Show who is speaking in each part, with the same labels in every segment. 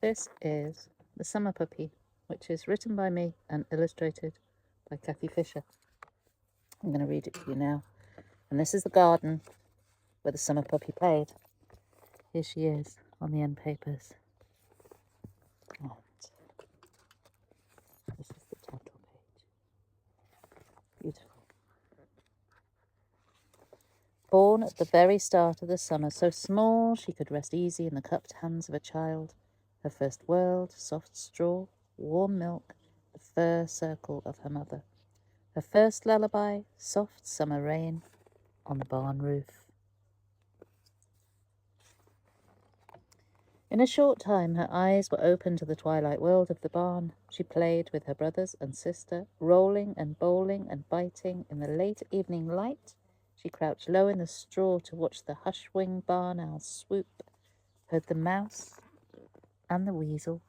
Speaker 1: This is The Summer Puppy, which is written by me and illustrated by Kathy Fisher. I'm going to read it to you now. And this is the garden where the summer puppy played. Here she is on the end papers. And this is the title page. Beautiful. Born at the very start of the summer, so small she could rest easy in the cupped hands of a child. Her first world, soft straw, warm milk, the fur circle of her mother. Her first lullaby, soft summer rain on the barn roof. In a short time her eyes were open to the twilight world of the barn. She played with her brothers and sister, rolling and bowling and biting in the late evening light. She crouched low in the straw to watch the hush-winged barn owl swoop, heard the mouse and the weasel.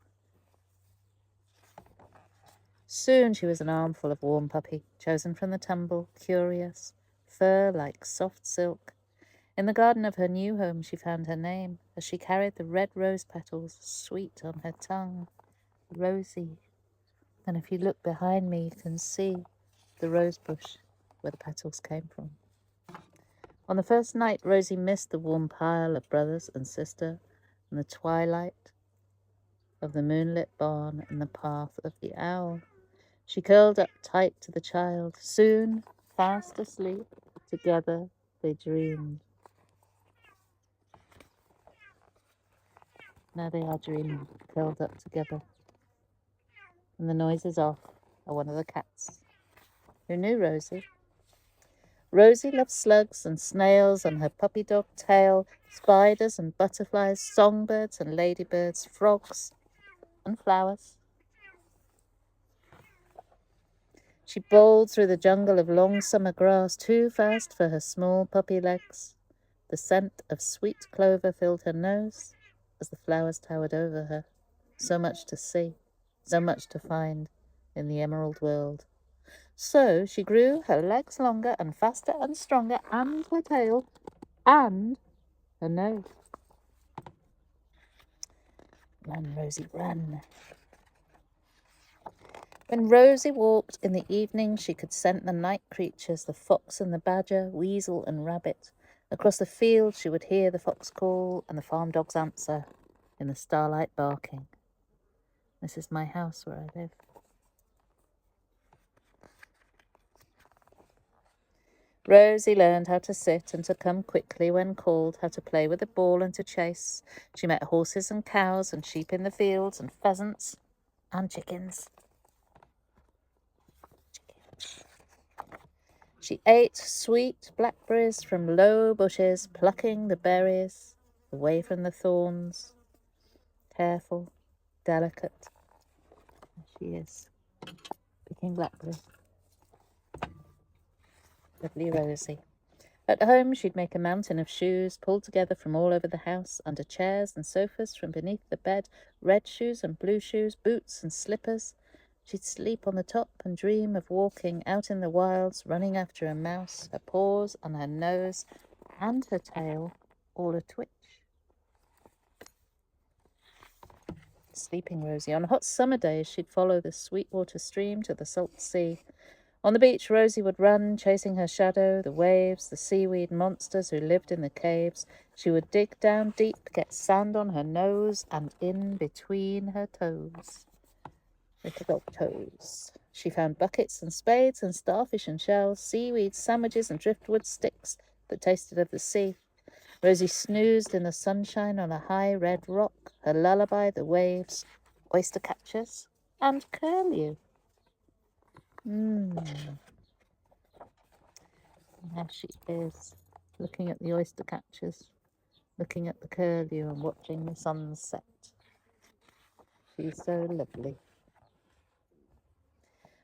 Speaker 1: Soon she was an armful of warm puppy, chosen from the tumble, curious, fur like soft silk. In the garden of her new home she found her name, as she carried the red rose petals sweet on her tongue. Rosie. And if you look behind me, you can see the rose bush where the petals came from. On the first night, Rosie missed the warm pile of brothers and sister and the twilight of the moonlit barn and the path of the owl. She curled up tight to the child. Soon, fast asleep, together they dreamed. Now they are dreaming, curled up together. And the noise is off are one of the cats. Who knew Rosie? Rosie loved slugs and snails on her puppy dog tail, spiders and butterflies, songbirds and ladybirds, frogs and flowers. She bowled through the jungle of long summer grass, too fast for her small puppy legs. The scent of sweet clover filled her nose as the flowers towered over her. So much to see, so much to find in the emerald world. So she grew her legs longer and faster and stronger, and her tail, and her nose. Run, Rosie, run. When Rosie walked in the evening, she could scent the night creatures, the fox and the badger, weasel and rabbit. Across the field she would hear the fox call and the farm dog's answer in the starlight barking. This is my house where I live. Rosie learned how to sit and to come quickly when called, how to play with a ball and to chase. She met horses and cows and sheep in the fields and pheasants and chickens. She ate sweet blackberries from low bushes, plucking the berries away from the thorns. Careful, delicate. There she is, picking blackberries. Lovely Rosie. At home, she'd make a mountain of shoes, pulled together from all over the house, under chairs and sofas, from beneath the bed, red shoes and blue shoes, boots and slippers. She'd sleep on the top and dream of walking out in the wilds, running after a mouse, her paws and her nose and her tail all a twitch. Sleeping Rosie. On hot summer days, she'd follow the Sweetwater stream to the salt sea. On the beach, Rosie would run, chasing her shadow, the waves, the seaweed monsters who lived in the caves. She would dig down deep, get sand on her nose and in between her toes. Little dog toes. She found buckets and spades and starfish and shells, seaweed sandwiches and driftwood sticks that tasted of the sea. Rosie snoozed in the sunshine on a high red rock, her lullaby the waves, oyster catchers and curlew. There she is, looking at the oyster catchers, looking at the curlew and watching the sunset. She's so lovely.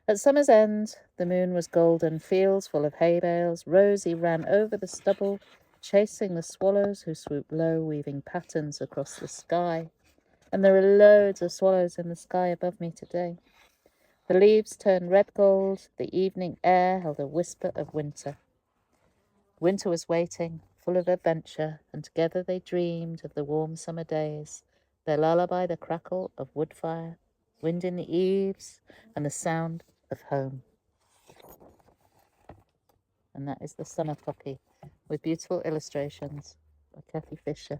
Speaker 1: At summer's end, the moon was golden, fields full of hay bales. Rosie ran over the stubble, chasing the swallows who swooped low, weaving patterns across the sky. And there are loads of swallows in the sky above me today. The leaves turned red gold, the evening air held a whisper of winter. Winter was waiting, full of adventure, and together they dreamed of the warm summer days, their lullaby the crackle of wood fire, wind in the eaves, and the sound of home. And that is The Summer Poppy, with beautiful illustrations by Kathy Fisher.